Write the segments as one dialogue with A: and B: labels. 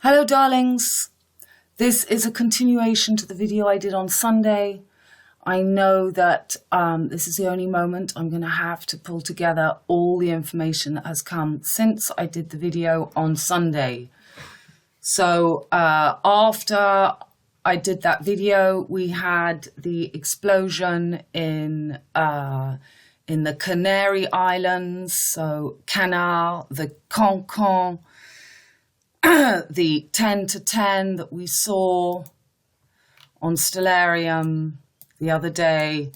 A: Hello darlings, this is a continuation to the video I did on Sunday. I know that this is the only moment I'm going to have to pull together all the information that has come since I did the video on Sunday. So after I did that video, we had the explosion in the Canary Islands, so CANARD, the Cancan, the 10 to 10 that we saw on Stellarium the other day.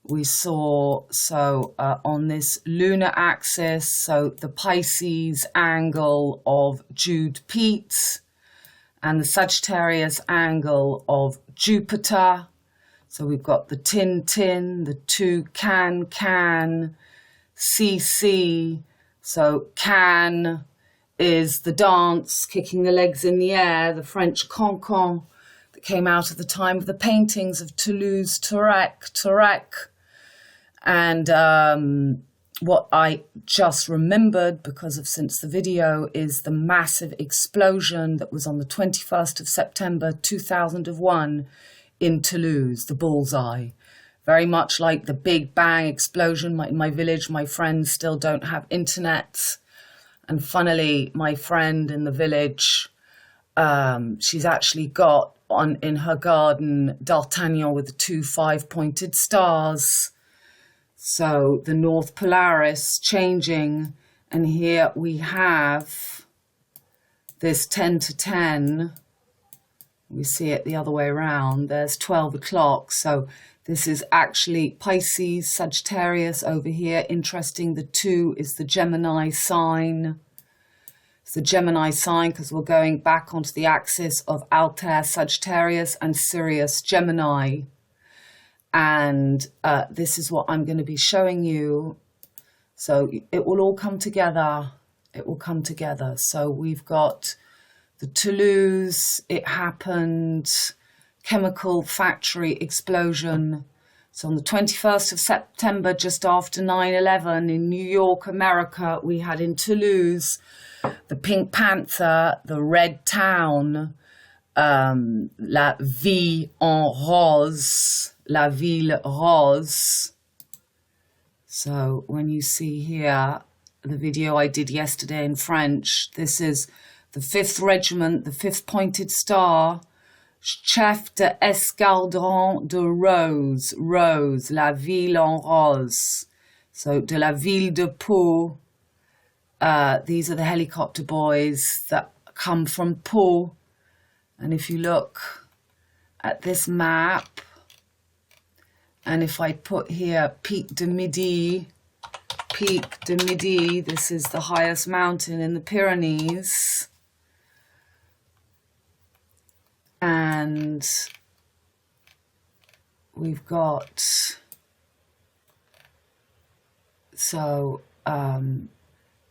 A: We saw, on this lunar axis, so the Pisces angle of Jude Pete and the Sagittarius angle of Jupiter. So we've got the tin, the two can, CC. So can is the dance, kicking the legs in the air, the French cancan that came out at the time of the paintings of Toulouse-Lautrec. And what I just remembered, because of since the video, is the massive explosion that was on the 21st of September 2001 in Toulouse, the bullseye. Very much like the Big Bang explosion. In my village, my friends still don't have internet. And funnily, my friend in the village, she's actually got in her garden D'Artagnan with the two 5-pointed stars. So the North Polaris changing. And here we have this 10 to 10. We see it the other way around. There's 12 o'clock. So this is actually Pisces, Sagittarius over here. Interesting, the 2 is the Gemini sign. It's the Gemini sign because we're going back onto the axis of Altair, Sagittarius, and Sirius, Gemini. And this is what I'm going to be showing you. So it will all come together. It will come together. So we've got the Toulouse, it happened, chemical factory explosion. So on the 21st of September, just after 9/11 in New York, America, we had in Toulouse the Pink Panther, the Red Town, la Ville en Rose, la Ville Rose. So when you see here the video I did yesterday in French, this is the 5th Regiment, the 5th pointed star, chef de escadron de Rose, Rose, la Ville en Rose. So de la Ville de Pau. These are the helicopter boys that come from Pau. And if you look at this map, and if I put here Pic de Midi, this is the highest mountain in the Pyrenees. And we've got,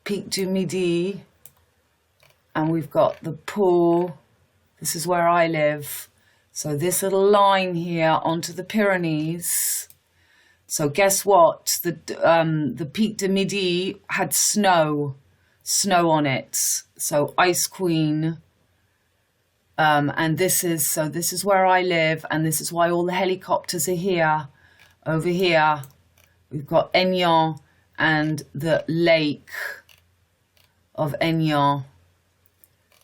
A: Pic du Midi, and we've got the Pau. This is where I live. So this little line here onto the Pyrenees. So guess what? The Pic du Midi had snow on it. So Ice Queen. And this is where I live, and this is why all the helicopters are here. Over here, we've got Aignan and the lake of Aignan,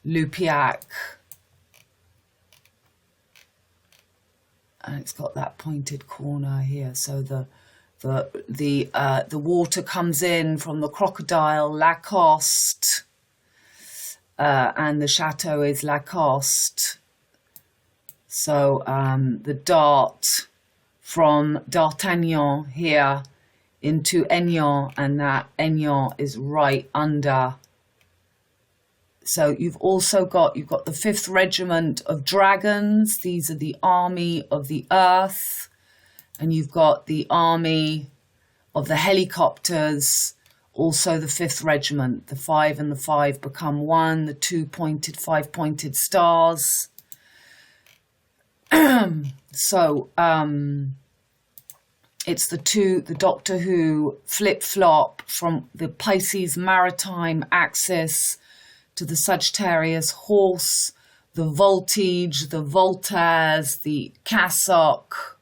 A: Lupiac. And it's got that pointed corner here. So the water comes in from the crocodile Lacoste. And the chateau is Lacoste. So the dart from D'Artagnan here into Aignan, and that Aignan is right under. So you've got the 5th Regiment of Dragons. These are the army of the earth. And you've got the army of the helicopters. Also the 5th Regiment, the 5 and the 5 become 1, the 5-pointed stars. It's the Doctor Who flip-flop from the Pisces maritime axis to the Sagittarius horse, the voltige, the voltaires, the cassock.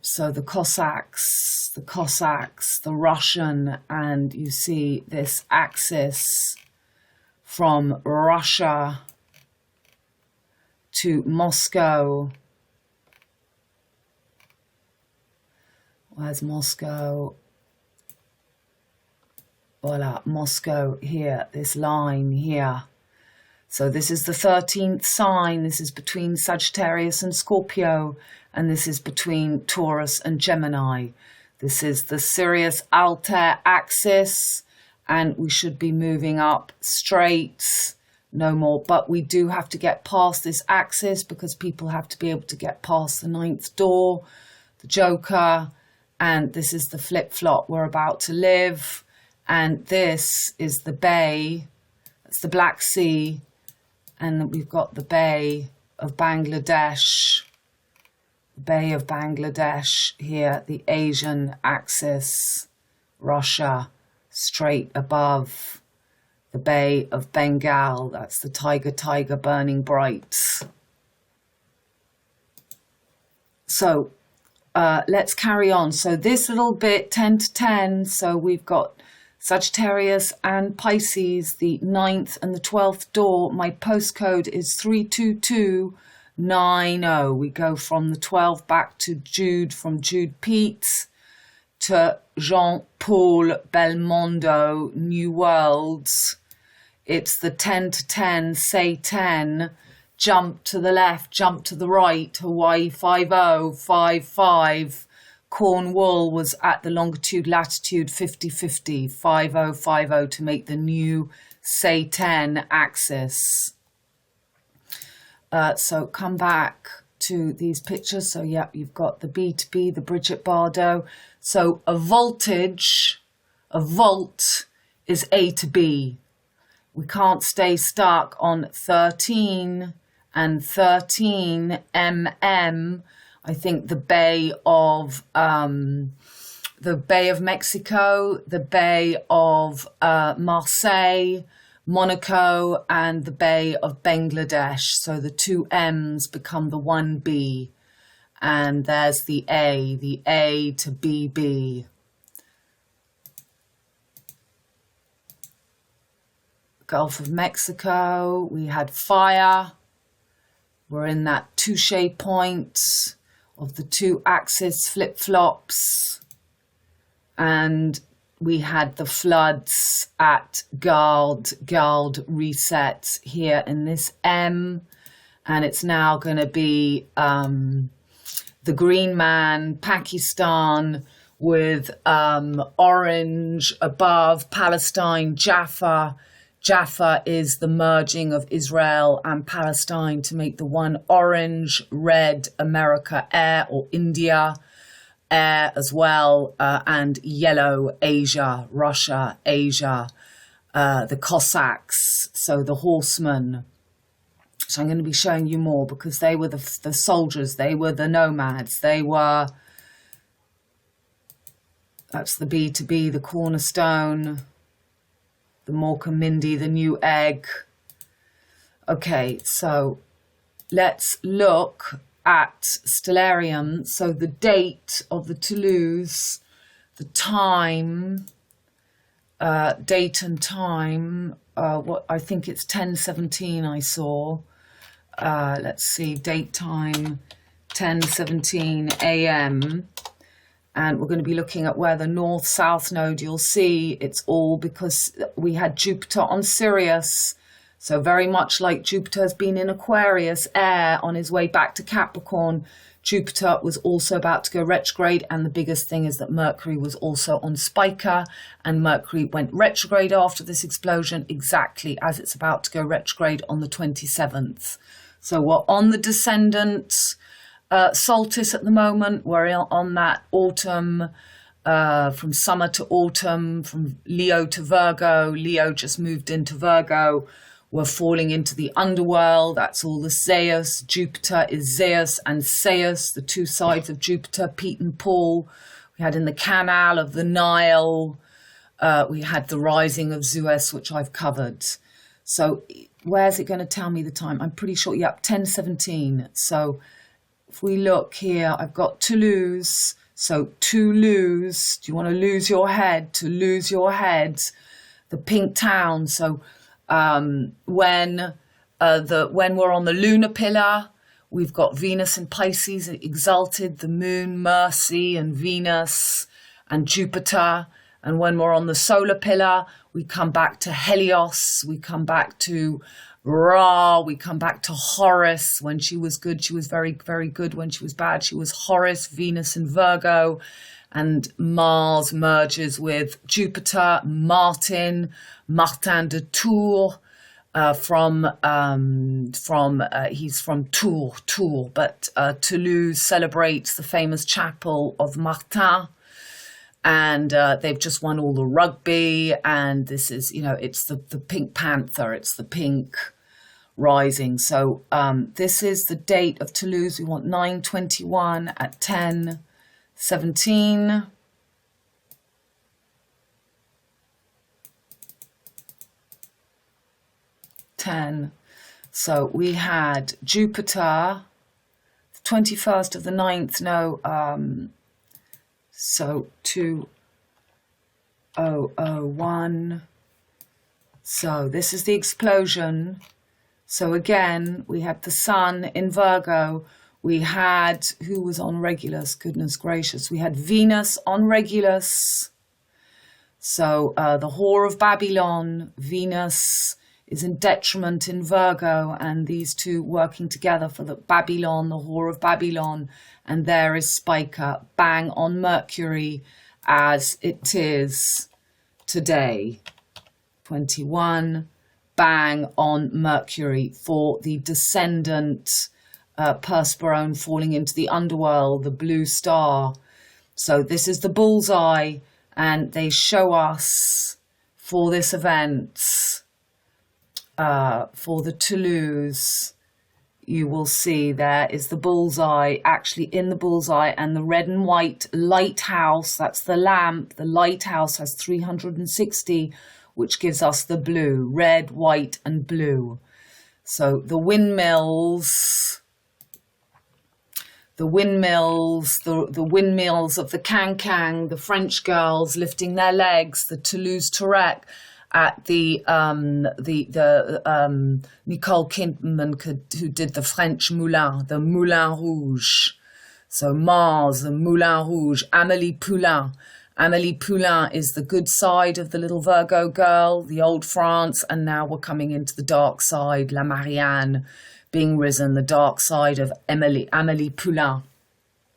A: So the Cossacks, the Russian, and you see this axis from Russia to Moscow. Where's Moscow? Voila, Moscow here, this line here. So this is the 13th sign. This is between Sagittarius and Scorpio, and this is between Taurus and Gemini. This is the Sirius Altair axis, and we should be moving up straight, no more. But we do have to get past this axis because people have to be able to get past the 9th door, the Joker, and this is the flip-flop we're about to live. And this is the Bay, that's the Black Sea, and we've got the Bay of Bangladesh, the Bay of Bangladesh here, the Asian axis, Russia, straight above the Bay of Bengal, that's the tiger burning bright. So let's carry on. So this little bit, 10 to 10, so we've got Sagittarius and Pisces, the 9th and the 12th door. My postcode is 32290. We go from the 12 back to Jude, from Jude Pete to Jean-Paul Belmondo, New Worlds. It's the 10 to 10, say 10, jump to the left, jump to the right, Hawaii 5055. Cornwall was at the longitude latitude 5050, 5050 to make the new say 10 axis. So come back to these pictures. So yeah, you've got the B to B, the Bridget Bardot. So a voltage, a volt is A to B. We can't stay stuck on 13 and 13 mm. I think the Bay of Mexico, the Bay of Marseille, Monaco, and the Bay of Bangladesh. So the two M's become the one B, and there's the A to BB. Gulf of Mexico, we had fire. We're in that touche point of the two axis flip-flops, and we had the floods at Gard reset here in this M, and it's now going to be the Green Man, Pakistan, with orange above, Palestine, JAFFA. JAFFA is the merging of Israel and Palestine to make the one orange, red, America, air, or India, air as well, and yellow, Asia, Russia, Asia, the Cossacks, so the horsemen. So I'm going to be showing you more because they were the soldiers, they were the nomads, they were, that's the B to B, the cornerstone, the Morecambe Mindy, the new egg. Okay, so let's look at Stellarium. So the date of the Toulouse, the time, date and time, what I think it's 10:17 I saw. Let's see, date time, 10:17 a.m. And we're going to be looking at where the north-south node, you'll see it's all because we had Jupiter on Sirius. So very much like Jupiter has been in Aquarius, air, on his way back to Capricorn, Jupiter was also about to go retrograde. And the biggest thing is that Mercury was also on Spica, and Mercury went retrograde after this explosion exactly as it's about to go retrograde on the 27th. So we're on the descendant solstice at the moment. We're on that autumn, from summer to autumn, from Leo to Virgo. Leo just moved into Virgo. We're falling into the underworld. That's all the Zeus. Jupiter is Zeus and Zeus, the two sides of Jupiter, Pete and Paul. We had in the canal of the Nile, We had the rising of Zeus, which I've covered. So where's it going to tell me the time? I'm pretty sure, yep, 10:17. So if we look here, I've got Toulouse. So to lose, do you want to lose your head? To lose your head, the pink town. So when we're on the lunar pillar, we've got Venus and Pisces exalted, the moon, Mercy, and Venus and Jupiter. And when we're on the solar pillar, we come back to Helios, we come back to Ra, we come back to Horus. When she was good, she was very, very good. When she was bad, she was Horus, Venus and Virgo. And Mars merges with Jupiter, Martin de Tours, he's from Tours, but Toulouse celebrates the famous chapel of Martin. And they've just won all the rugby, and this is, it's the Pink Panther, it's the pink rising. So this is the date of Toulouse. We want 9:21 at 10:17. So we had Jupiter, 21st of the 9th, so 2001. So this is the explosion. So again, we had the sun in Virgo. We had, who was on Regulus? Goodness gracious. We had Venus on Regulus. So the whore of Babylon, Venus is in detriment in Virgo, and these two working together for the Babylon, the whore of Babylon. And there is Spiker, bang on Mercury, as it is today. 21, bang on Mercury for the descendant Persephone falling into the underworld, the blue star. So this is the bullseye, and they show us for this event, for the Toulouse, you will see there is the bullseye, actually in the bullseye, and the red and white lighthouse, that's the lamp. The lighthouse has 360, which gives us the blue, red, white, and blue. So the windmills of the Cancan, the French girls lifting their legs, the Toulouse Tourette at the Nicole Kidman, who did the French Moulin, the Moulin Rouge. So Mars, the Moulin Rouge, Amélie Poulain. Amélie Poulain is the good side of the little Virgo girl, the old France, and now we're coming into the dark side, La Marianne being risen, the dark side of Amélie Poulain.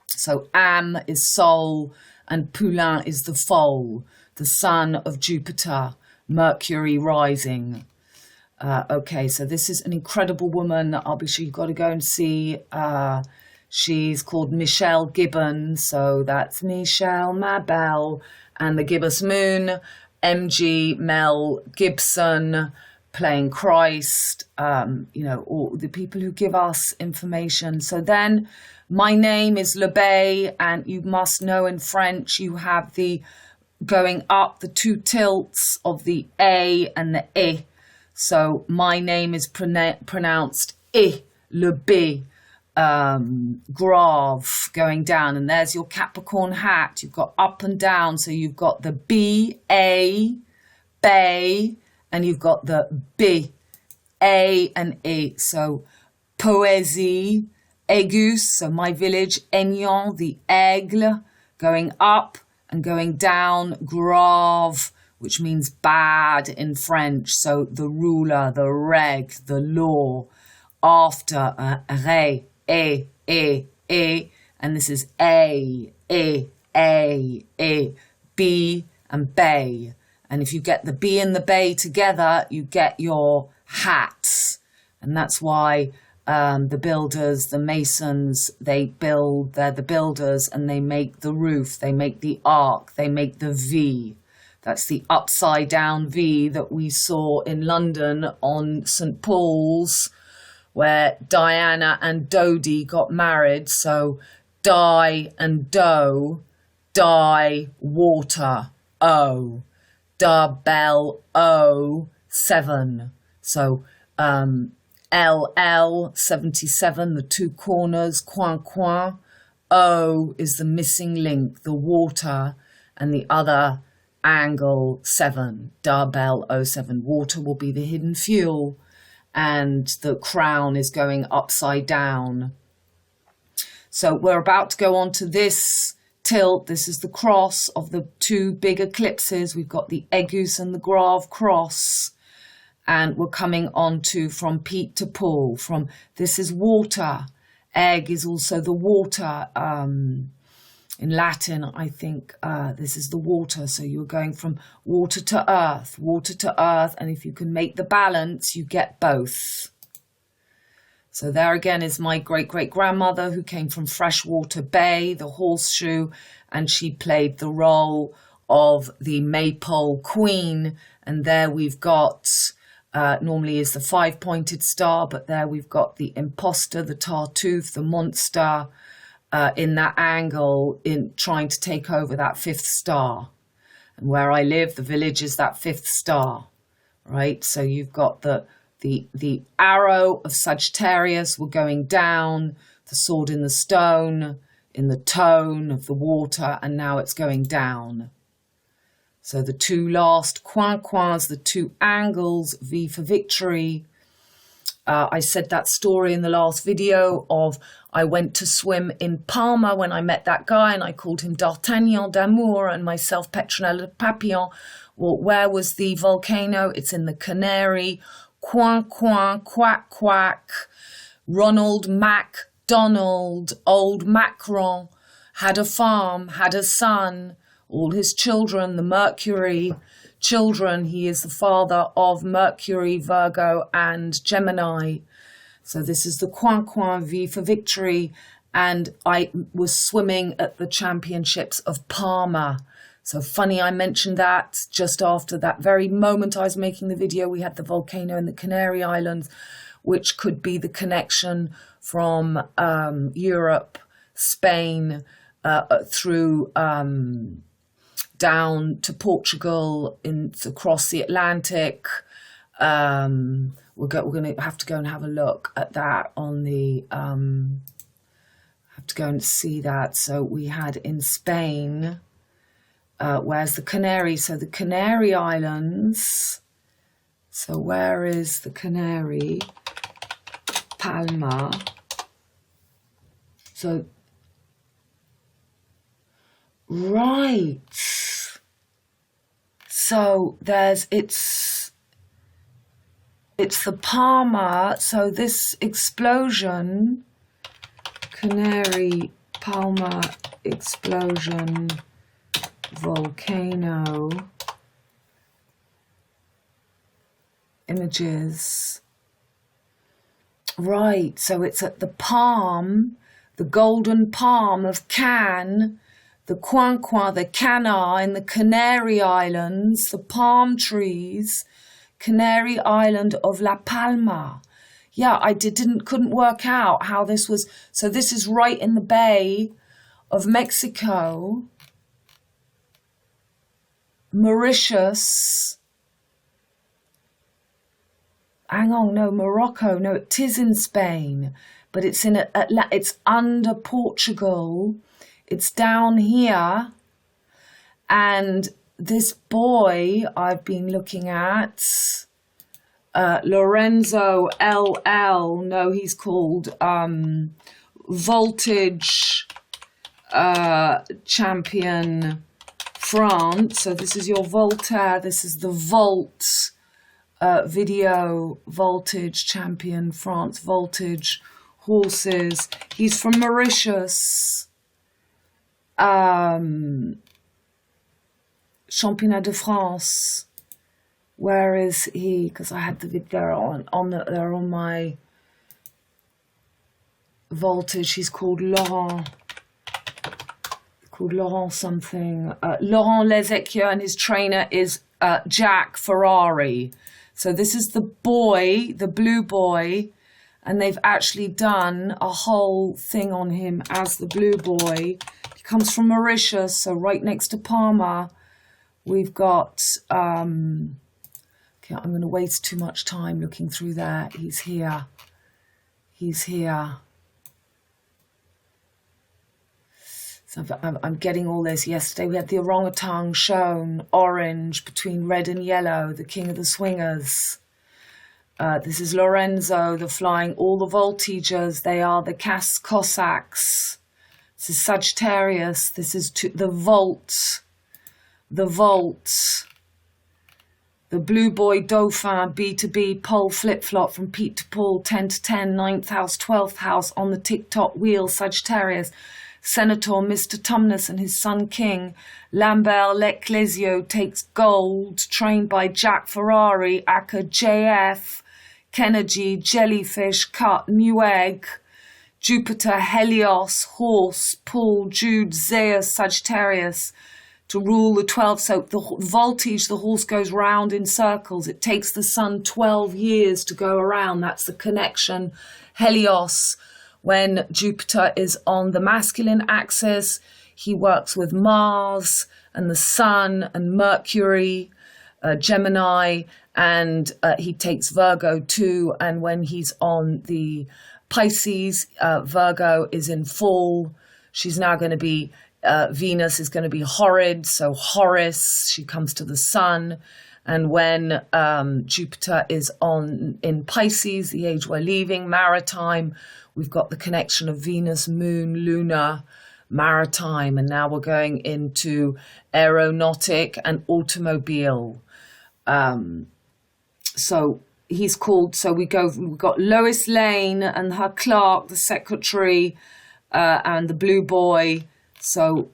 A: So Am is soul, and Poulain is the foal, the son of Jupiter, Mercury rising. Okay, so this is an incredible woman that I'll be sure you've got to go and see. She's called Michelle Gibbon, so that's Michelle Mabel, and the Gibbous Moon, MG Mel Gibson, playing Christ, all the people who give us information. So then my name is Le Bay, and you must know in French you have the going up, the two tilts of the A and the E. So my name is pronounced I, Le B, grave, going down. And there's your Capricorn hat. You've got up and down. So you've got the B, A, Bay, and you've got the B, A and E. So poésie, Aigus, so my village, Aignan, the aigle, going up and going down, grave, which means bad in French. So the ruler, the reg, the law. After re, e, and this is a, B and bay. And if you get the B and the bay together, you get your hats. And that's why the builders, the masons, they're the builders, and they make the roof, they make the arc, they make the V. That's the upside down V that we saw in London on St. Paul's, where Diana and Dodie got married. So Di and Doe, die, water, O. LL07. So LL77, the two corners, coin. O is the missing link, the water, and the other angle 7, Bell 07. Water will be the hidden fuel, and the crown is going upside down. So we're about to go on to this tilt. This is the cross of the two big eclipses. We've got the Aegis and the Grave cross. And we're coming on to from Pete to Paul. From this is water. Egg is also the water. In Latin, I think this is the water. So you're going from water to earth. And if you can make the balance, you get both. So there again is my great-great-grandmother who came from Freshwater Bay, the horseshoe, and she played the role of the Maypole Queen. And there we've got, normally is the 5-pointed star, but there we've got the imposter, the Tartuffe, the monster in that angle, in trying to take over that 5th star. And where I live, the village is that 5th star, right? So you've got the arrow of Sagittarius, we're going down, the sword in the stone, in the tone of the water, and now it's going down. So the two last coins, the two angles, V for victory. I said that story in the last video of I went to swim in Palma when I met that guy and I called him D'Artagnan d'Amour and myself Petronella Papillon. Well, where was the volcano? It's in the Canary. Quack, quack. Ronald MacDonald, old Macron, had a farm, had a son, all his children, the Mercury children. He is the father of Mercury, Virgo, and Gemini. So this is the coin V for victory. And I was swimming at the championships of Palma. So funny I mentioned that just after that very moment I was making the video, we had the volcano in the Canary Islands, which could be the connection from Europe, Spain, through down to Portugal, across the Atlantic. We're going to have to go and have a look at that on the, have to go and see that. So we had in Spain, where's the Canary? So the Canary Islands. So where is the Canary? Palma. So, right. So it's the Palma. So this explosion, Canary, Palma explosion, volcano, images. Right, so it's at the palm, the golden palm of Cannes, the coin, the Canard in the Canary Islands, the palm trees, Canary Island of La Palma. Yeah, I couldn't work out how this was. So this is right in the Bay of Mexico, Mauritius. Hang on, no, Morocco. No, it is in Spain, but it's it's under Portugal. It's down here, and this boy I've been looking at, Lorenzo LL. No, he's called Voltage Champion France. So this is your Voltaire. This is the Volt. Video, Voltage Champion France, Voltage horses. He's from Mauritius. Championnat de France. Where is he? Because I had the video they're on my Voltage. He's called Laurent. Called Laurent something. Laurent Leséquieux, and his trainer is Jack Ferrari. So this is the boy, the blue boy, and they've actually done a whole thing on him as the blue boy. He comes from Mauritius, so right next to Palma, We've got, okay, I'm going to waste too much time looking through there. He's here. He's here. So I'm getting all this. Yesterday we had the orangutan shown, orange between red and yellow, the king of the swingers. This is Lorenzo, the flying, all the voltigeurs. They are the Cossacks. This is Sagittarius. This is the Volt. The Volt. The Blue Boy Dauphin, B to B, pole flip-flop from Pete to Paul, 10 to 10, 9th house, 12th house, on the tick-tock wheel, Sagittarius. Senator Mr. Tumnus and his son King. Lambert Leclésio takes gold, trained by Jack Ferrari, Aka JF, Kennedy, Jellyfish, Cut, Newegg, Jupiter, Helios, Horse, Paul, Jude, Zeus, Sagittarius, to rule the 12. So the voltage, the horse goes round in circles. It takes the sun 12 years to go around. That's the connection. Helios, when Jupiter is on the masculine axis, he works with Mars and the Sun and Mercury, Gemini, and he takes Virgo too. And when he's on the Pisces, Virgo is in full. She's now going to be, Venus is going to be horrid, so Horus, she comes to the Sun. And when Jupiter is in Pisces, the age we're leaving, maritime, we've got the connection of Venus, Moon, Luna, maritime, and now we're going into aeronautic and automobile. So he's called, so we've got Lois Lane and her clerk, the secretary, and the Blue Boy. So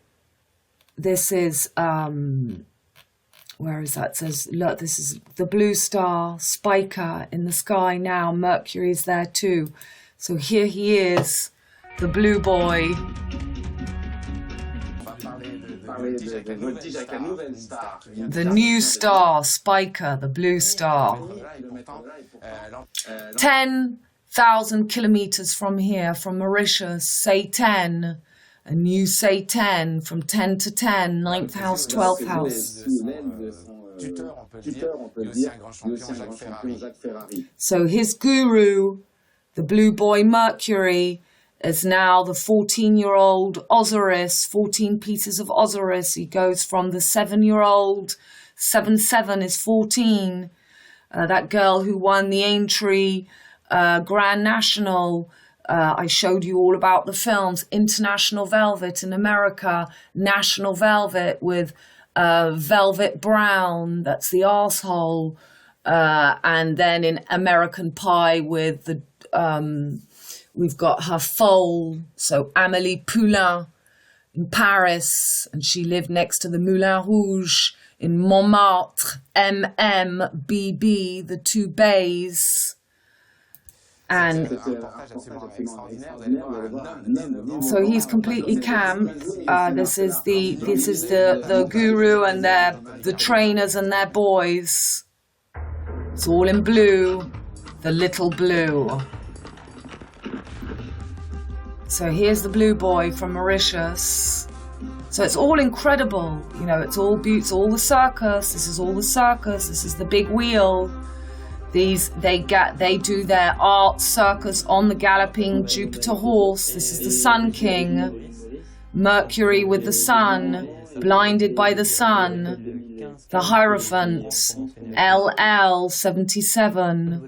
A: this is, where is that? It says, look, this is the blue star, Spiker, in the sky now. Mercury is there too. So here he is, the Blue Boy. The new star, Spiker, the blue star. 10,000 kilometers from here, from Mauritius, say 10. And you say 10, from 10 to 10, 9th house, 12th house. So his guru, the Blue Boy Mercury, is now the 14-year-old Osiris, 14 pieces of Osiris. He goes from the 7-year-old, 7 is 14. That girl who won the Aintree Grand National. I showed you all about the films. International Velvet in America, National Velvet with Velvet Brown, that's the arsehole. And then in American Pie with the, we've got her foal, so Amélie Poulain in Paris, and she lived next to the Moulin Rouge in Montmartre, MMBB, the two bays. And so he's completely camped. This is the guru and the trainers and their boys. It's all in blue, the little blue. So here's the Blue Boy from Mauritius. So it's all incredible, you know. It's all the circus. This is all the circus. This is the big wheel. They do their art circus on the galloping Jupiter horse. This is the Sun King, Mercury with the sun, blinded by the sun, the Hierophant, LL 77.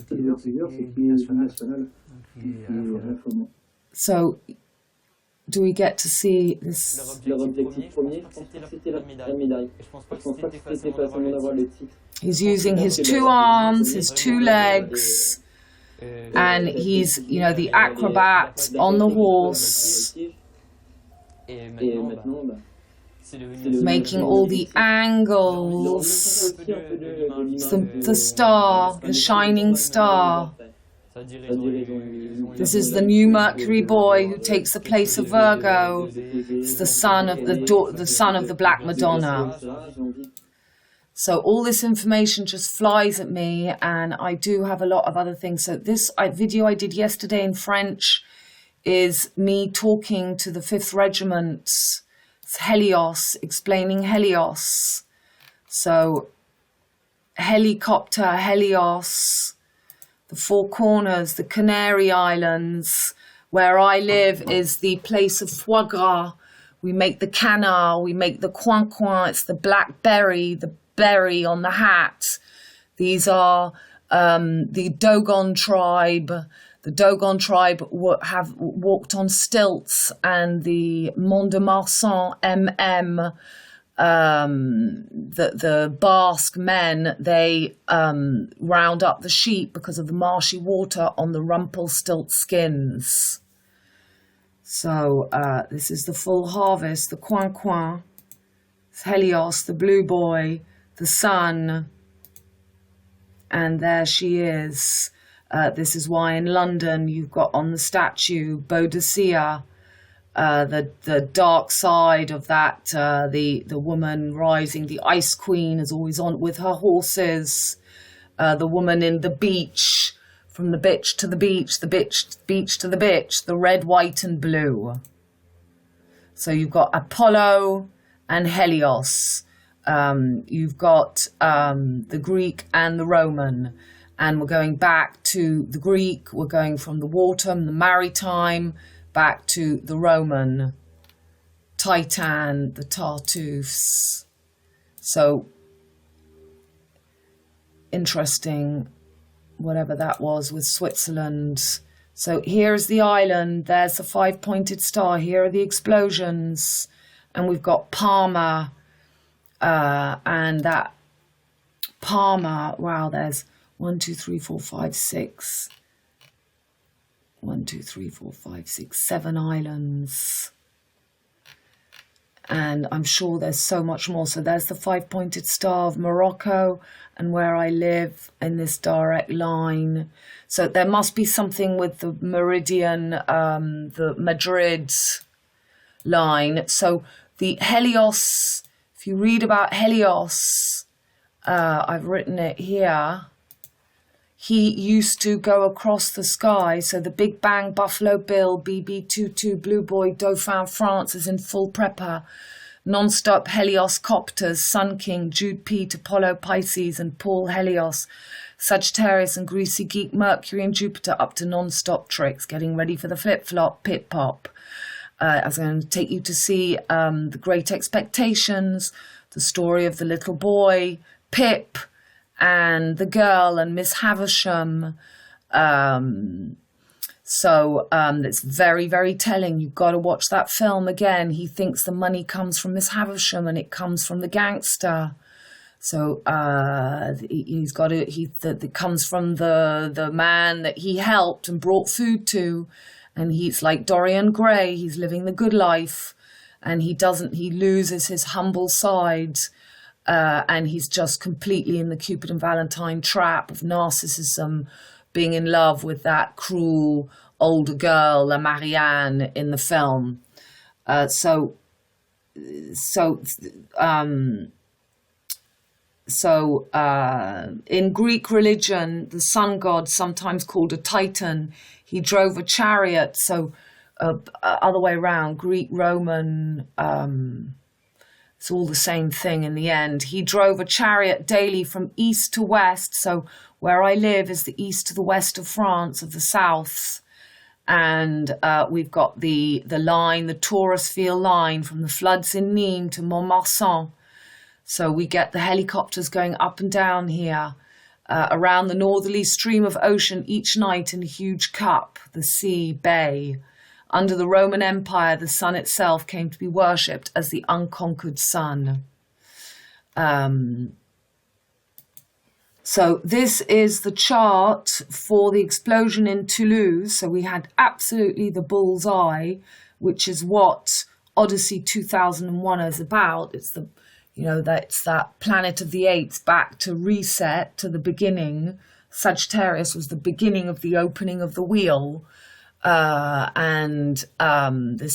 A: So, do we get to see this? He's using his two arms, his two legs, and he's, you know, the acrobat on the horse, making all the angles, the star, the shining star. This is the new Mercury boy who takes the place of Virgo. It's the son of the Black Madonna. So all this information just flies at me, and I do have a lot of other things. So this video I did yesterday in French is me talking to the 5th Regiment, it's Helios, explaining Helios. So helicopter, Helios, the Four Corners, the Canary Islands. Where I live is the place of foie gras. We make the canard, we make the coin coin, it's the blackberry, the berry on the hat. These are the Dogon tribe. The Dogon tribe have walked on stilts, and the Mont de Marsan, the Basque men, they round up the sheep because of the marshy water on the Rumpelstiltskin skins. So this is the full harvest, the coin coin, Helios, the blue boy, the sun, and there she is. This is why in London you've got on the statue Boadicea, the dark side of that, the woman rising, the ice queen is always on with her horses, the woman in the beach, from the bitch to the beach, the beach to the bitch, the red, white and blue. So you've got Apollo and Helios. You've got the Greek and the Roman. And we're going back to the Greek, we're going from the water, the maritime, back to the Roman, Titan, the Tartuffes. So interesting, whatever that was with Switzerland. So here's the island, there's the five-pointed star, here are the explosions, and we've got Palma, and that Palma, wow, there's 1, 2, 3, 4, 5, 6. 1, 2, 3, 4, 5, 6, 7 islands. And I'm sure there's so much more. So there's the five-pointed star of Morocco and where I live in this direct line. So there must be something with the meridian, the Madrid line. So the Helios, if you read about Helios, I've written it here. He used to go across the sky. So the Big Bang, Buffalo Bill, BB-22, Blue Boy Dauphin France is in full prepA. Non-stop Helios copters, Sun King, Jude Pete, Apollo Pisces and Paul Helios, Sagittarius and Greasy Geek, Mercury and Jupiter up to non-stop tricks, getting ready for the flip-flop, pit-pop. I was going to take you to see The Great Expectations, the story of the little boy, Pip, and the girl and Miss Havisham. It's very, very telling. You've got to watch that film again. He thinks the money comes from Miss Havisham and it comes from the gangster. So it comes from the man that he helped and brought food to. And he's like Dorian Gray. He's living the good life, and he loses his humble side. And he's just completely in the Cupid and Valentine trap of narcissism, being in love with that cruel older girl, La Marianne, in the film. In Greek religion, the sun god, sometimes called a Titan, he drove a chariot. So other way around, Greek, Roman, it's all the same thing in the end. He drove a chariot daily from east to west. So where I live is the east to the west of France, of the south. And we've got the line, the Taurus field line from the floods in Nîmes to Montmarsan. So we get the helicopters going up and down here around the northerly stream of ocean each night in a huge cup, the sea, bay. Under the Roman Empire, the sun itself came to be worshipped as the unconquered sun. So this is the chart for the explosion in Toulouse. So we had absolutely the bull's eye, which is what Odyssey 2001 is about. It's that's that planet of the apes back to reset to the beginning. Sagittarius was the beginning of the opening of the wheel. This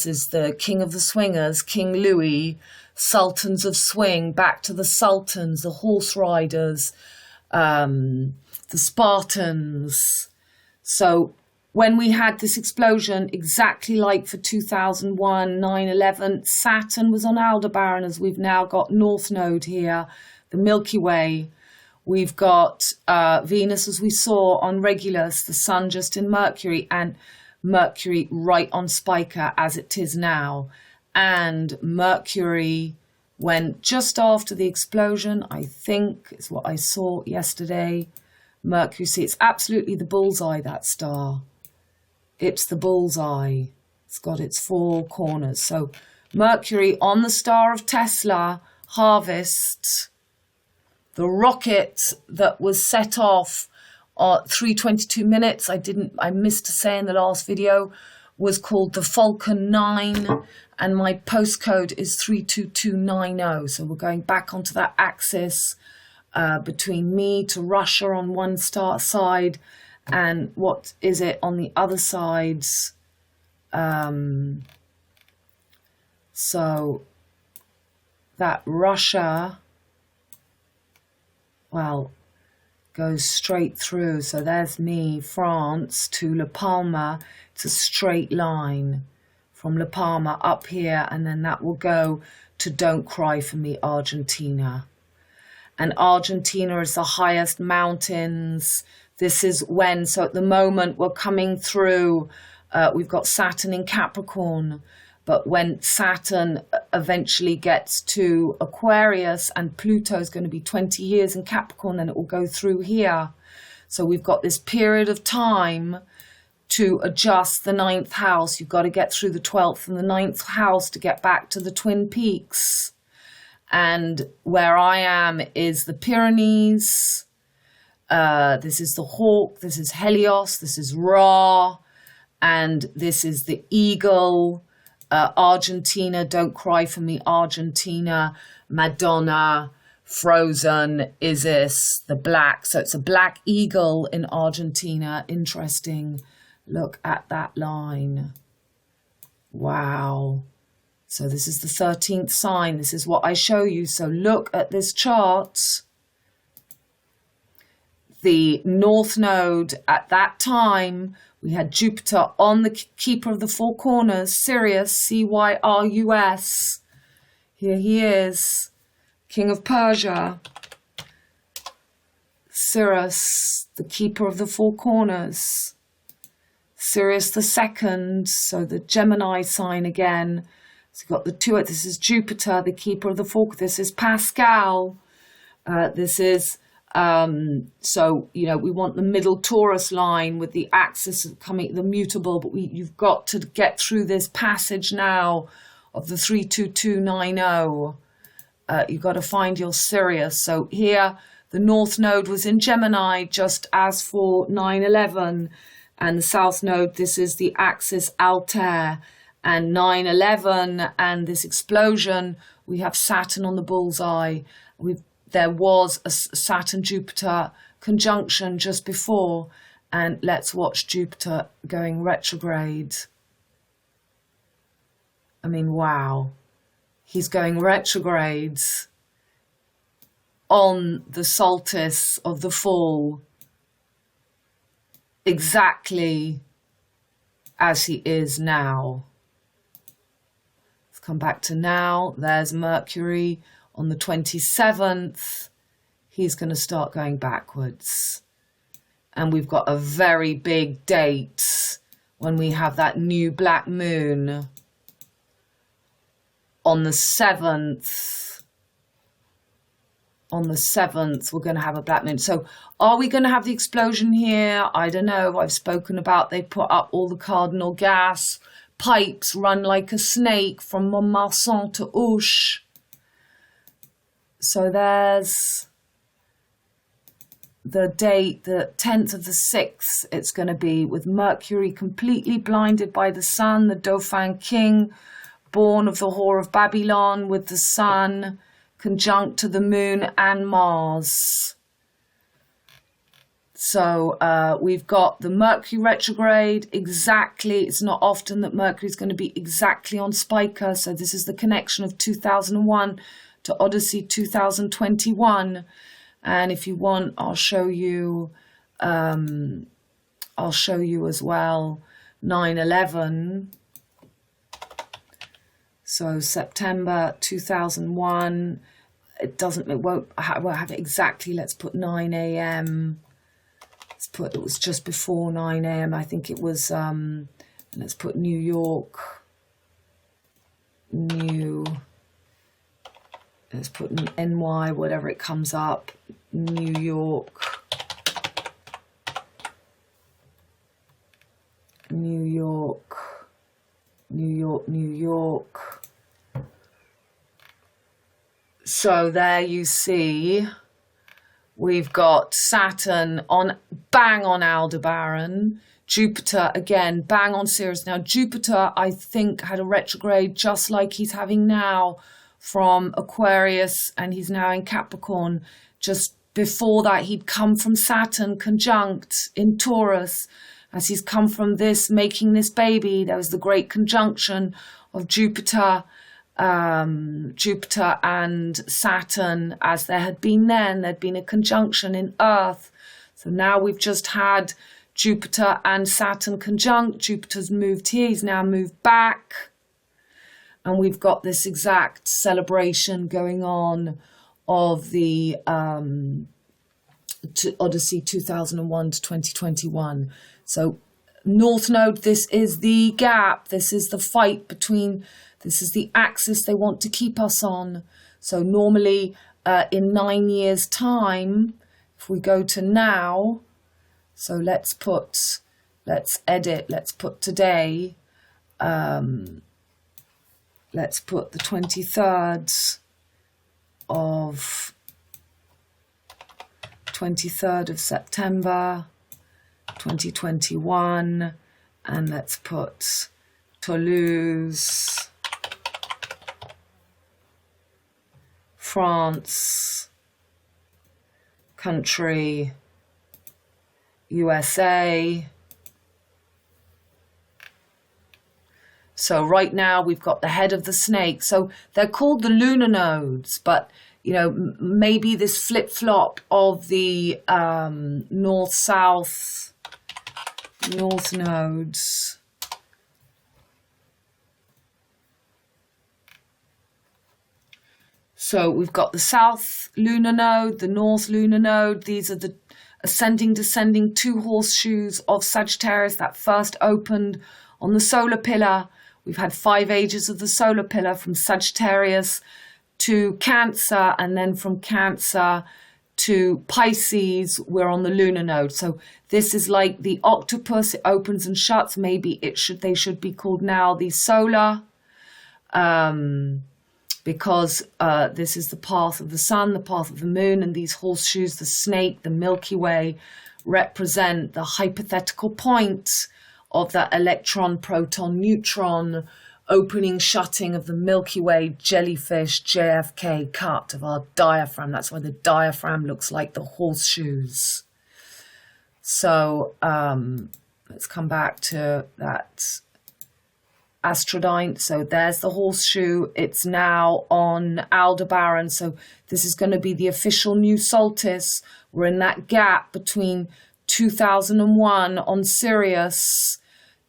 A: is the king of the swingers, King Louis, sultans of swing, back to the sultans, the horse riders, the Spartans. So when we had this explosion, exactly like for 2001, 9/11, Saturn was on Aldebaran, as we've now got North Node here. the Milky Way. We've got Venus, as we saw, on Regulus, the Sun just in Mercury, and Mercury right on Spica as it is now. And Mercury went just after the explosion, I think is what I saw yesterday. Mercury, see, it's absolutely the bullseye, that star. It's the bullseye. It's got its 4 corners. So Mercury on the star of Tesla, Harvest, the rocket that was set off at 3:22 minutes, I missed to say in the last video, was called the Falcon 9, and my postcode is 32290. So we're going back onto that axis between me to Russia on one side, and what is it on the other sides? So that Russia, well, goes straight through. So there's me, France, to La Palma. It's a straight line from La Palma up here, and then that will go to Don't Cry For Me, Argentina. And Argentina is the highest mountains. This is when, so at the moment we're coming through, we've got Saturn in Capricorn, but when Saturn eventually gets to Aquarius, and Pluto is going to be 20 years in Capricorn, then it will go through here. So we've got this period of time to adjust the 9th house. You've got to get through the 12th and the 9th house to get back to the Twin Peaks. And where I am is the Pyrenees. This is the Hawk. This is Helios. This is Ra. And this is the Eagle. Argentina, Don't Cry For Me, Argentina. Madonna, Frozen, Isis, the black. So it's a black eagle in Argentina. Interesting. Look at that line. Wow. So this is the 13th sign. This is what I show you. So look at this chart. The North Node at that time, we had Jupiter on the keeper of the 4 corners, Sirius, Cyrus. Here he is, King of Persia. Sirius, the keeper of the 4 corners. Sirius the second, so the Gemini sign again. So you've got the 2, this is Jupiter, the keeper of the 4, this is Pascal. This is, so, you know, we want the middle Taurus line with the axis coming, the mutable, but you've got to get through this passage now of the 32290. You've got to find your Sirius. So here, the North Node was in Gemini, just as for 9/11. And the South Node, this is the axis Altair. And 9/11 and this explosion, we have Saturn on the bullseye. There was a Saturn-Jupiter conjunction just before, and let's watch Jupiter going retrograde. I mean, wow. He's going retrograde on the solstice of the fall, exactly as he is now. Let's come back to now. There's Mercury. On the 27th, he's going to start going backwards. And we've got a very big date when we have that new black moon on the 7th. On the 7th, we're going to have a black moon. So are we going to have the explosion here? I don't know. I've spoken about they put up all the cardinal gas pipes run like a snake from Montmarsan to Auch. So there's the date, the 10th of the 6th, it's going to be with Mercury completely blinded by the sun, the Dauphin King, born of the whore of Babylon, with the sun conjunct to the moon and Mars. So we've got the Mercury retrograde exactly. It's not often that Mercury is going to be exactly on Spica. So this is the connection of 2001 to Odyssey 2021. And if you want, I'll show you as well 9/11. So September 2001, it won't have it exactly. Let's put 9 a.m. Let's put, it was just before 9 a.m. I think it was, let's put New York, let's put NY, whatever it comes up, New York, New York, New York, New York. So there you see, we've got Saturn on bang on Aldebaran, Jupiter again bang on Sirius. Now Jupiter, I think, had a retrograde just like he's having now from Aquarius, and he's now in Capricorn. Just before that, he'd come from Saturn conjunct in Taurus. As he's come from this, making this baby, there was the great conjunction of Jupiter and Saturn, as there had been then. There'd been a conjunction in Earth. So now we've just had Jupiter and Saturn conjunct. Jupiter's moved here, he's now moved back. And we've got this exact celebration going on of the Odyssey 2001 to 2021. So North Node, this is the gap. This is the fight between, this is the axis they want to keep us on. So normally in 9 years' time, if we go to now, so let's edit, let's put today, let's put the 23rd of September 2021, and let's put Toulouse, France, country, USA. So right now we've got the head of the snake. So they're called the lunar nodes, but you know, maybe this flip-flop of the north-south, north nodes. So we've got the south lunar node, the north lunar node. These are the ascending, descending two horseshoes of Sagittarius that first opened on the solar pillar. We've had 5 ages of the solar pillar, from Sagittarius to Cancer, and then from Cancer to Pisces, we're on the lunar node. So this is like the octopus, it opens and shuts. Maybe they should be called now the solar, because this is the path of the sun, the path of the moon, and these horseshoes, the snake, the Milky Way, represent the hypothetical point of that electron, proton, neutron, opening, shutting of the Milky Way jellyfish JFK cut of our diaphragm. That's why the diaphragm looks like the horseshoes. So let's come back to that Astrodite. So there's the horseshoe. It's now on Aldebaran. So this is going to be the official new solstice. We're in that gap between 2001 on Sirius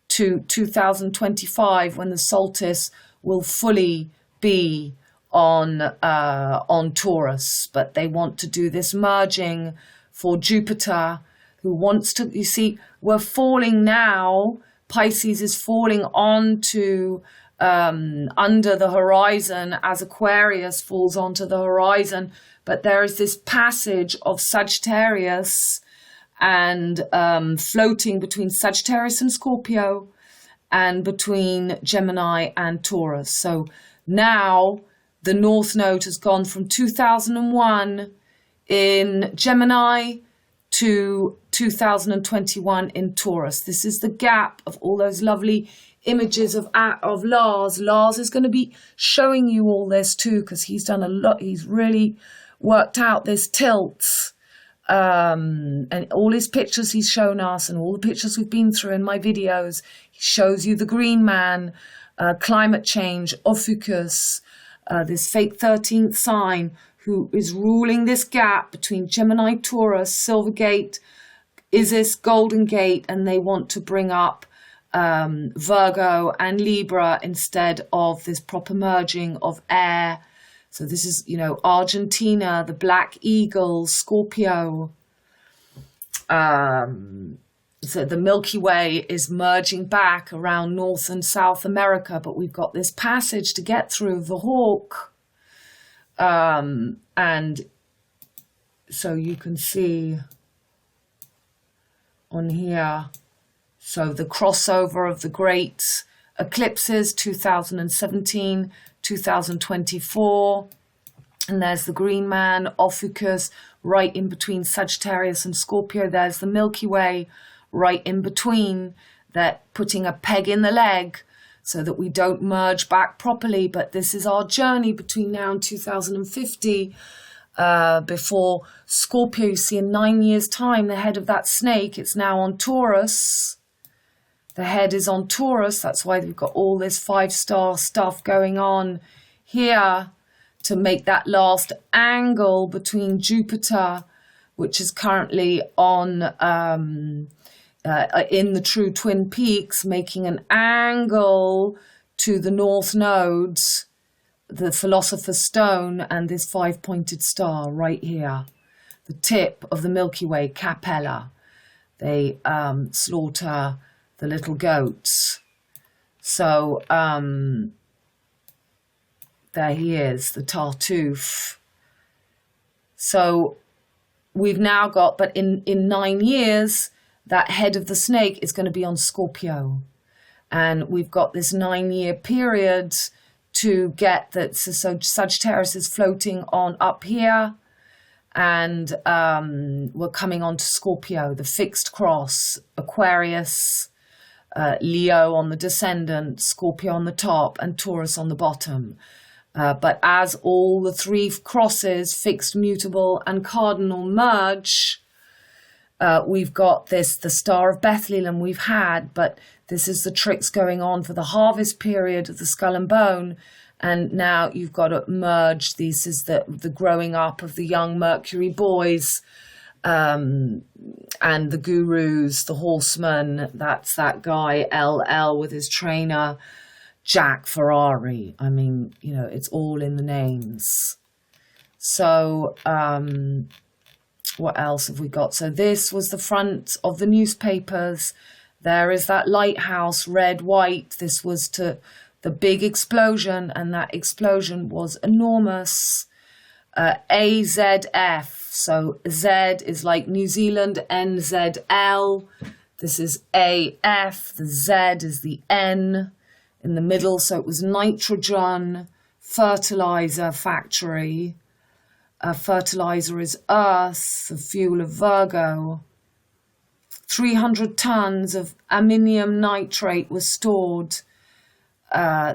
A: to 2025, when the solstice will fully be on Taurus. But they want to do this merging for Jupiter, who wants to, you see, we're falling now. Pisces is falling onto under the horizon as Aquarius falls onto the horizon. But there is this passage of Sagittarius and floating between Sagittarius and Scorpio, and between Gemini and Taurus. So now the North Node has gone from 2001 in Gemini to 2021 in Taurus. This is the gap of all those lovely images of Lars. Lars is going to be showing you all this too, because he's done a lot. He's really worked out this tilt. And all his pictures he's shown us, and all the pictures we've been through in my videos, he shows you the green man, climate change, Ophiuchus, this fake 13th sign, who is ruling this gap between Gemini, Taurus, Silvergate, Isis, Golden Gate, and they want to bring up Virgo and Libra instead of this proper merging of air, So this is, you know, Argentina, the Black Eagle, Scorpio. So the Milky Way is merging back around North and South America, but we've got this passage to get through of the Hawk. And so you can see on here, so the crossover of the great eclipses, 2017, 2024. And there's the green man, Ophiuchus, right in between Sagittarius and Scorpio. There's the Milky Way, right in between. That putting a peg in the leg so that we don't merge back properly. But this is our journey between now and 2050. Before Scorpio, you see in 9 years' time, the head of that snake, it's now on Taurus. The head is on Taurus. That's why we've got all this 5-star stuff going on here, to make that last angle between Jupiter, which is currently on in the true twin peaks, making an angle to the north nodes, the philosopher's stone, and this 5-pointed star right here, the tip of the Milky Way, Capella. They slaughter the little goats. So there he is, the Tartuffe. So we've now got, but in 9 years, that head of the snake is going to be on Scorpio. And we've got this 9-year period to get that. So Sagittarius is floating on up here. And we're coming on to Scorpio, the fixed cross, Aquarius, Leo on the descendant, Scorpio on the top, and Taurus on the bottom. But as all the 3 crosses, fixed, mutable, and cardinal merge, we've got this, the Star of Bethlehem we've had, but this is the tricks going on for the harvest period of the skull and bone. And now you've got to merge. This is the growing up of the young Mercury boys, and the gurus, the horsemen. That's that guy, LL, with his trainer, Jack Ferrari. I mean, you know, it's all in the names. So, what else have we got? So this was the front of the newspapers. There is that lighthouse, red, white. This was to the big explosion, and that explosion was enormous. AZF. So Z is like New Zealand, NZL. This is AF. The Z is the N in the middle. So it was nitrogen fertilizer factory. Fertilizer is Earth, the fuel of Virgo. 300 tons of ammonium nitrate was stored.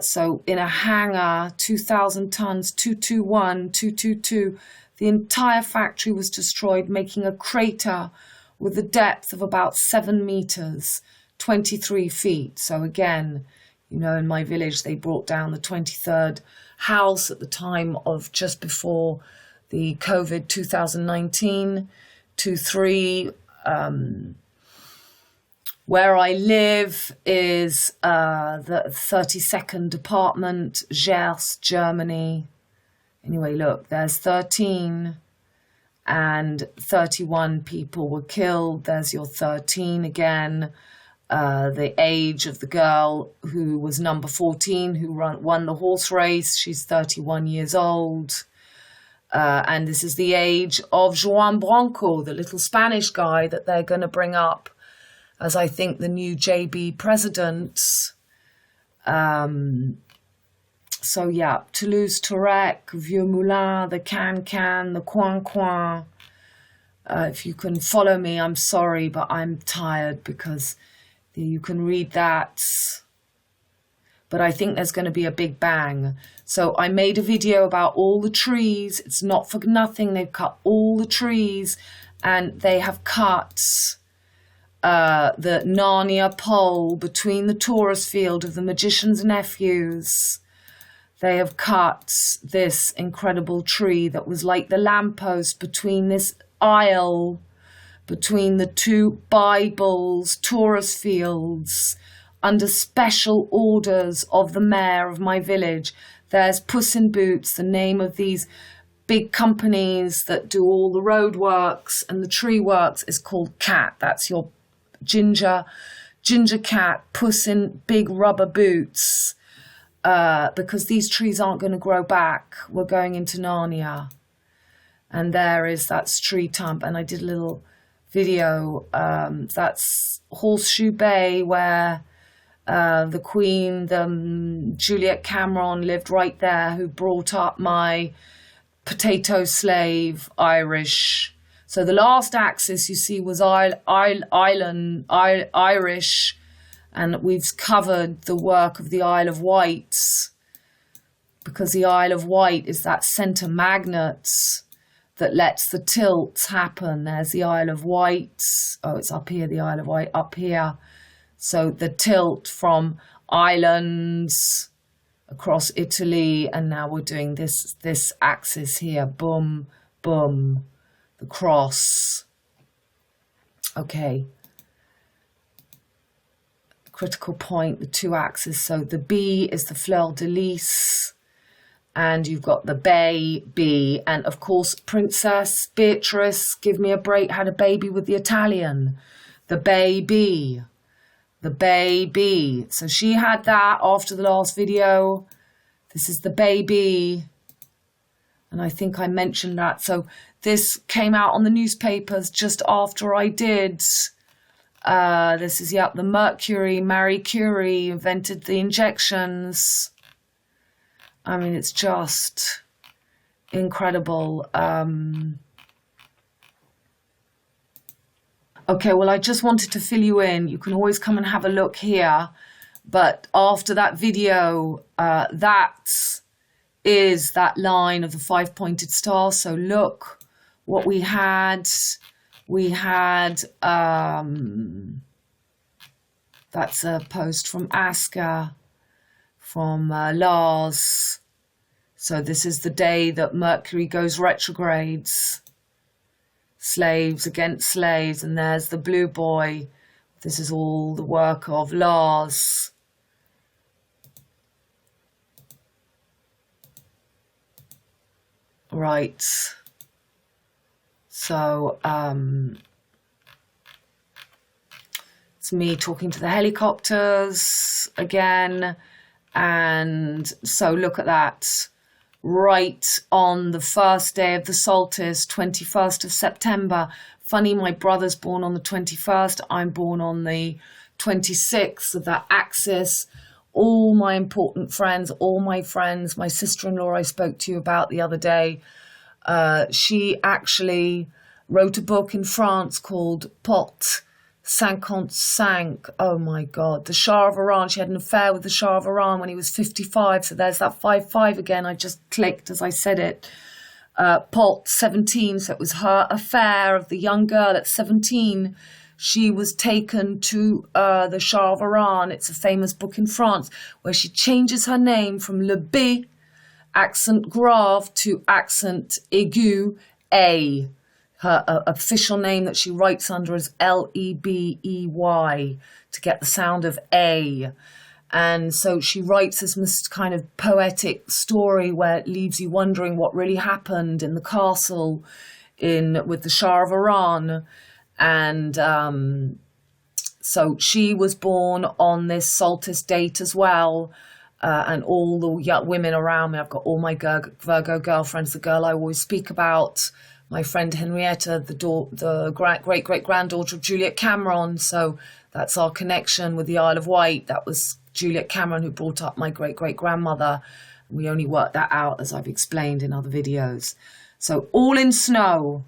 A: So in a hangar, 2,000 tons, 221, 222. The entire factory was destroyed, making a crater with a depth of about 7 meters, 23 feet. So again, you know, in my village, they brought down the 23rd house at the time of just before the COVID 2019, 2-3. Where I live is the 32nd apartment, Gers, Germany. Anyway, look, there's 13 and 31 people were killed. There's your 13 again. The age of the girl who was number 14, who won the horse race. She's 31 years old. And this is the age of Juan Branco, the little Spanish guy that they're going to bring up as, I think, the new JB president. So yeah, Toulouse-Tourette, Vieux-Moulin, the Can-Can, the Coin-Coin. If you can follow me, I'm sorry, but I'm tired because you can read that. But I think there's going to be a big bang. So I made a video about all the trees. It's not for nothing. They've cut all the trees, and they have cut the Narnia pole between the Taurus field of the magician's nephews. They have cut this incredible tree that was like the lamppost between this aisle, between the 2 Bibles, Taurus fields, under special orders of the mayor of my village. There's Puss in Boots, the name of these big companies that do all the road works and the tree works is called cat. That's your ginger cat, Puss in big rubber boots, because these trees aren't going to grow back. We're going into Narnia. And there is that tree stump. And I did a little video. That's Horseshoe Bay, where the Queen, Juliet Cameron, lived right there, who brought up my potato slave Irish. So the last axis you see was Irish, and we've covered the work of the Isle of Wight, because the Isle of Wight is that centre magnet that lets the tilts happen. There's the Isle of Wight. Oh, it's up here, the Isle of Wight, up here. So the tilt from islands across Italy, and now we're doing this axis here. Boom, boom, the cross. Okay. Critical point, the two axes. So the B is the fleur de lis, and you've got the bay B, and of course Princess Beatrice, give me a break, had a baby with the Italian, the baby, the baby. So she had that after the last video. This is the baby, and I think I mentioned that. So this came out on the newspapers just after I did. This is, yep, the Mercury, Marie Curie invented the injections. I mean, it's just incredible. Okay, well, I just wanted to fill you in. You can always come and have a look here. But after that video, that is that line of the 5-pointed star. So look what we had. We had, that's a post from Aska, from Lars. So this is the day that Mercury goes retrogrades. Slaves against slaves. And there's the blue boy. This is all the work of Lars. Right. So, it's me talking to the helicopters again. And so look at that. Right on the first day of the solstice, 21st of September. Funny, my brother's born on the 21st. I'm born on the 26th of that axis. All my important friends, my sister-in-law I spoke to you about the other day, she actually wrote a book in France called Pot 55. Oh my God, the Shah of Iran. She had an affair with the Shah of Iran when he was 55. So there's that 55 again. I just clicked as I said it. Pot 17. So it was her affair of the young girl at 17. She was taken to the Shah of Iran. It's a famous book in France where she changes her name from Le B, accent grave, to accent aigu, A. Her official name that she writes under is Lebey, to get the sound of A. And so she writes this kind of poetic story where it leaves you wondering what really happened in the castle with the Shah of Iran. And so she was born on this solstice date as well. And all the women around me, I've got all my Virgo girlfriends, the girl I always speak about, my friend Henrietta, the great-great-granddaughter of Juliet Cameron. So that's our connection with the Isle of Wight. That was Juliet Cameron who brought up my great-great-grandmother. We only worked that out, as I've explained in other videos. So all in snow.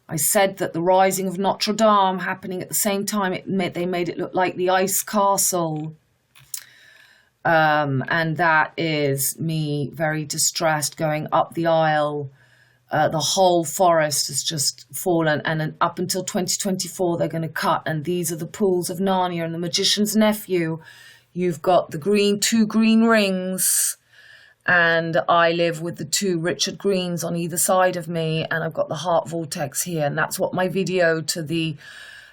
A: I said that the rising of Notre Dame happening at the same time, they made it look like the ice castle. And that is me very distressed going up the aisle. The whole forest has just fallen, and then up until 2024 they're going to cut, and these are the pools of Narnia and the magician's nephew. You've got the two green rings, and I live with the two Richard Greens on either side of me, and I've got the heart vortex here, and that's what my video to the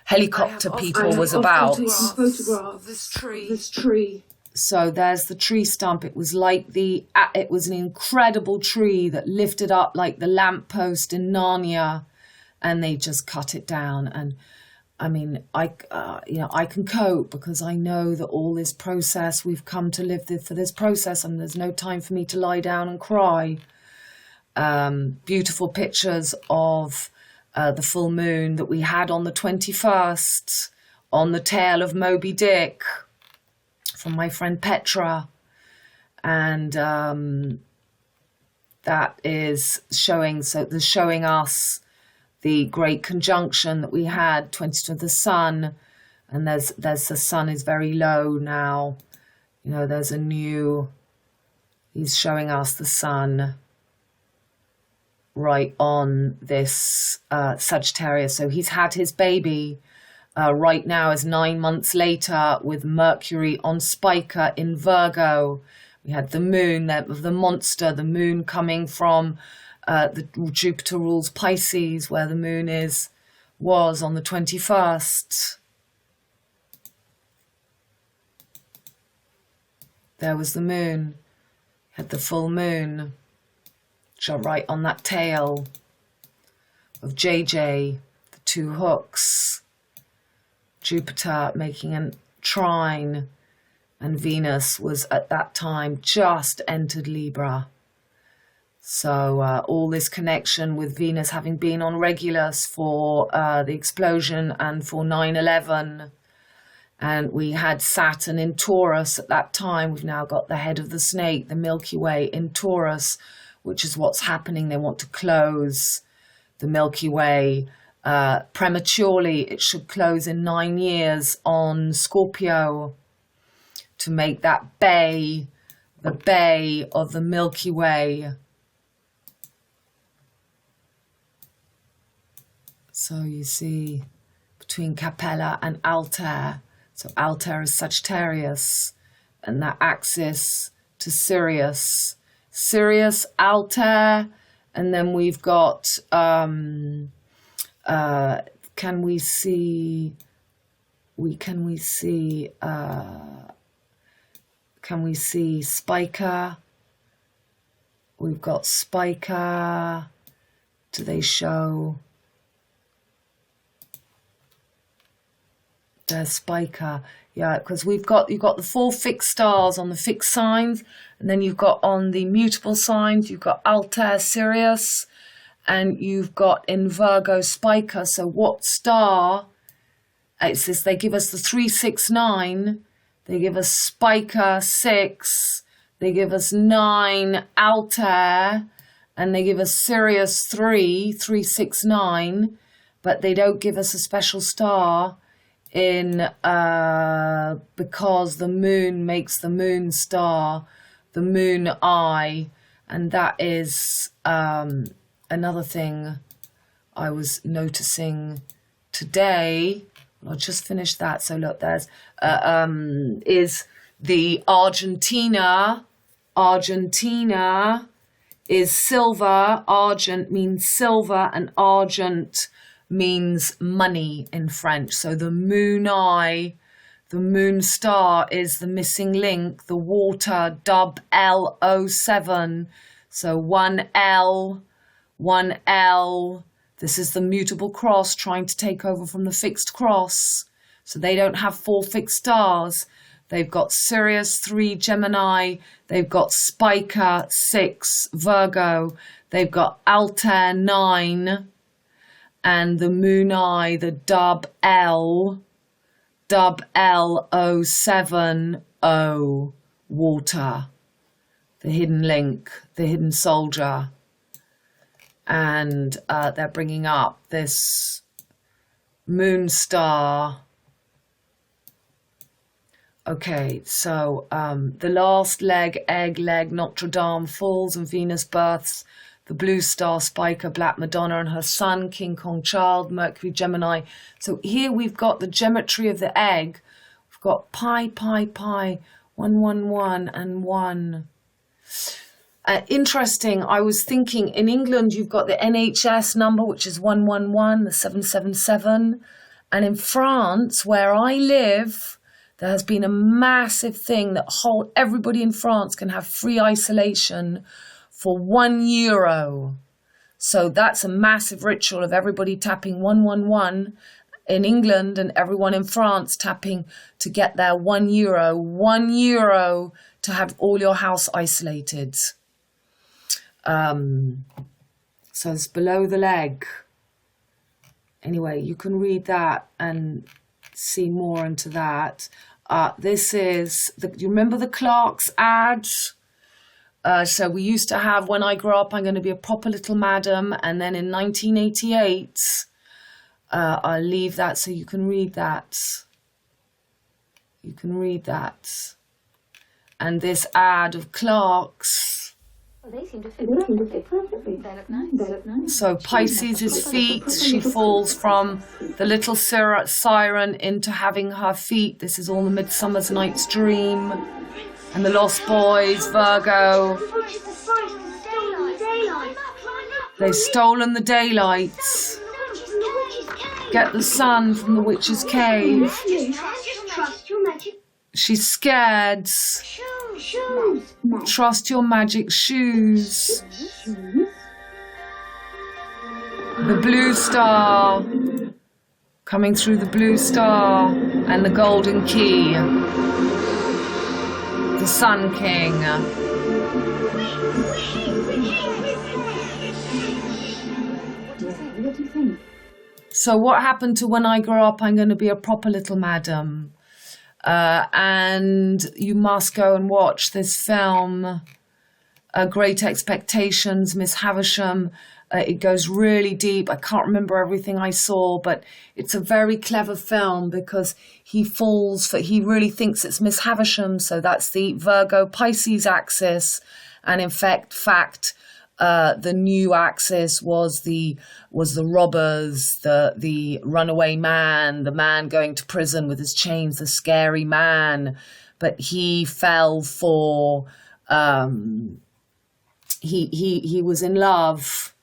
A: helicopter people was about.
B: Photograph this tree.
A: So there's the tree stump. It was like it was an incredible tree that lifted up like the lamppost in Narnia, and they just cut it down. And I mean, I can cope because I know that all this process, we've come to live for this process, and there's no time for me to lie down and cry. Beautiful pictures of the full moon that we had on the 21st on the tail of Moby Dick from my friend Petra. And that is showing us the great conjunction that we had, 20 to the sun, and there's the sun is very low now. You know, there's a new, he's showing us the sun right on this Sagittarius. So he's had his baby right now is 9 months later with Mercury on Spica in Virgo. We had the moon, the monster, the moon coming from the Jupiter rules Pisces, where the moon was on the 21st. There was the moon, had the full moon, right on that tail of JJ, the two hooks, Jupiter making a trine, and Venus was at that time just entered Libra. So all this connection with Venus having been on Regulus for the explosion and for 9/11. And we had Saturn in Taurus at that time. We've now got the head of the snake, the Milky Way in Taurus, which is what's happening. They want to close the Milky Way prematurely. It should close in 9 years on Scorpio to make that bay, the bay of the Milky Way. So you see between Capella and Altair. So Altair is Sagittarius, and that axis to Sirius. Sirius, Altair, and then we've got, can we see Spica? We've got Spica. Do they show? There's Spica, yeah, because you've got the 4 fixed stars on the fixed signs, and then you've got on the mutable signs, you've got Altair, Sirius, and you've got in Virgo Spica. So what star? It says they give us the 3, 6, 9. They give us Spica 6. They give us 9 Altair, and they give us Sirius 3, 3, 6, 9. But they don't give us a special star because the moon makes the moon star, the moon eye, and that is another thing I was noticing today. I'll just finish that. So look, there's is the Argentina. Argentina is silver. Argent means silver, and argent means money in French. So the moon eye, the moon star, is the missing link, the water, dub L07. So 1L, 1L. This is the mutable cross trying to take over from the fixed cross. So they don't have 4 fixed stars. They've got Sirius 3 Gemini. They've got Spica 6 Virgo. They've got Altair 9. And the moon eye, the dub L070, water, the hidden link, the hidden soldier. And they're bringing up this moon star. Okay, so the last leg, egg leg, Notre Dame falls and Venus births the blue star Spica, Black Madonna and her son, King Kong child, Mercury, Gemini. So here we've got the geometry of the egg. We've got pi, 1, 1, 1, and 1. Interesting, I was thinking in England you've got the NHS number, which is 111, the 777. And in France, where I live, There has been a massive thing that everybody in France can have free isolation for €1. So that's a massive ritual of everybody tapping 111 in England and everyone in France tapping to get their €1. €1 to have all your house isolated. So it's below the leg. Anyway, you can read that and see more into that. This is, you remember the Clark's ads? So we used to have, when I grow up, I'm going to be a proper little madam. And then in 1988, I'll leave that so you can read that. You can read that. And this ad of Clark's.
B: Well, they seem to fit perfectly. They look nice. They look nice.
A: So Pisces' feet, she falls from the little siren into having her feet. This is all the Midsummer's Night's Dream. And the Lost Boys, Virgo. They've stolen the daylight. Get the sun from the witch's cave. She's scared. Trust your magic shoes. The blue star. Coming through the blue star. And the golden key. The Sun King.
B: What do you think?
A: So what happened to when I grow up, I'm going to be a proper little madam. And you must go and watch this film, Great Expectations, Miss Havisham. It goes really deep. I can't remember everything I saw, but it's a very clever film because he really thinks it's Miss Havisham. So that's the Virgo Pisces axis. And in fact, the new axis was the robbers, the runaway man, the man going to prison with his chains, the scary man. But he fell for he was in love,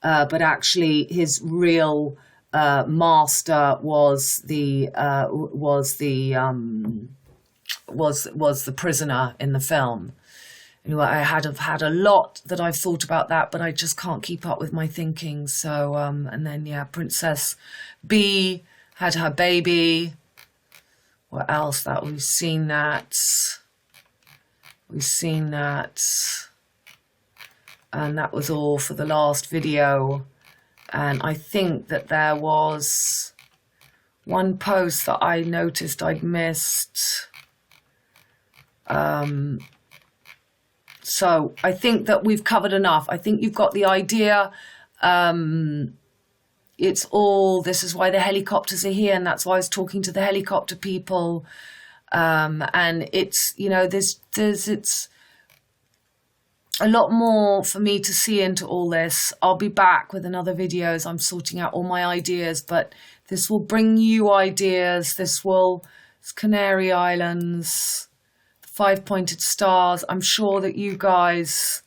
A: but actually his real master was the prisoner in the film. Anyway, I have had a lot that I've thought about that, but I just can't keep up with my thinking. So, and then, yeah, Princess B had her baby. What else? We've seen that. And that was all for the last video. And I think that there was one post that I noticed I'd missed. So I think that we've covered enough. I think you've got the idea. This is why the helicopters are here, and that's why I was talking to the helicopter people. And it's, it's a lot more for me to see into all this. I'll be back with another video as I'm sorting out all my ideas, but this will bring you ideas. It's Canary Islands. 5-pointed stars. I'm sure that you guys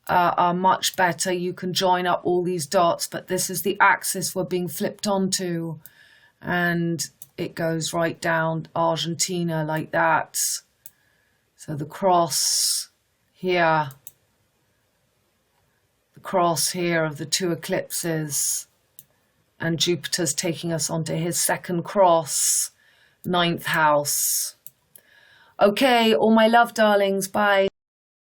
A: are much better. You can join up all these dots, but this is the axis we're being flipped onto, and it goes right down Argentina like that. So the cross here of the two eclipses, and Jupiter's taking us onto his second cross, 9th house. Okay, all my love, darlings. Bye.